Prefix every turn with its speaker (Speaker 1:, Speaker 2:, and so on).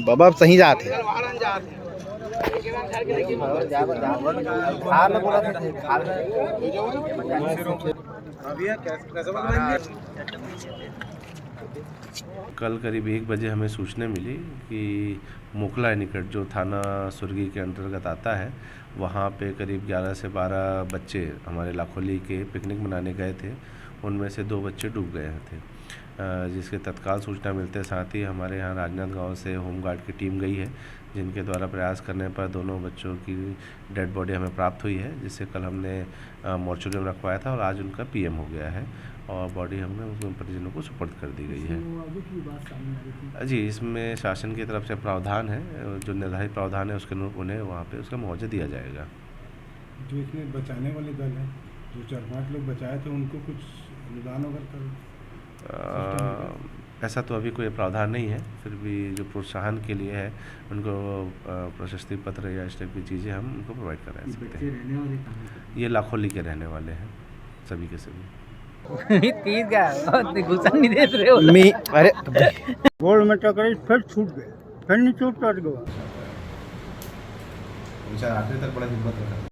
Speaker 1: बाबा सही जाते हैं।
Speaker 2: कल करीब 1 बजे हमें सूचना मिली कि मोखला निकट जो थाना सुरगी के अंतर्गत आता है, वहाँ पे करीब 11 से 12 बच्चे हमारे लाखोली के पिकनिक मनाने गए थे। उनमें से 2 बच्चे डूब गए थे, जिसके तत्काल सूचना मिलते साथ ही हमारे यहाँ राजनांद गांव से होमगार्ड की टीम गई है, जिनके द्वारा प्रयास करने पर दोनों बच्चों की डेड बॉडी हमें प्राप्त हुई है, जिसे कल हमने मोर्चरी में रखवाया था और आज उनका पीएम हो गया है और बॉडी हमने उनके परिजनों को सुपुर्द कर दी गई है। जी, इसमें शासन की तरफ से प्रावधान है, जो निर्धारित प्रावधान है उसके अनुरूप उन्हें वहाँ पे उसका मुआवजा दिया जाएगा।
Speaker 3: जो इसमें बचाने वाले दल हैं, जो 4-5 लोग बचाए थे, उनको कुछ अनुदान वगैरह
Speaker 2: ऐसा तो अभी कोई प्रावधान नहीं है, फिर भी जो प्रोत्साहन के लिए है उनको प्रशस्ति पत्र या इस टाइप की चीज़ें हम उनको प्रोवाइड करा सकते हैं। ये लाखोली के रहने वाले हैं सभी के सभी।
Speaker 1: अरे
Speaker 3: गोल्ड में टकराई, फिर छूट गए, फिर नहीं छूट गया।
Speaker 2: आखिरी तक बड़ा हिम्मत रखा।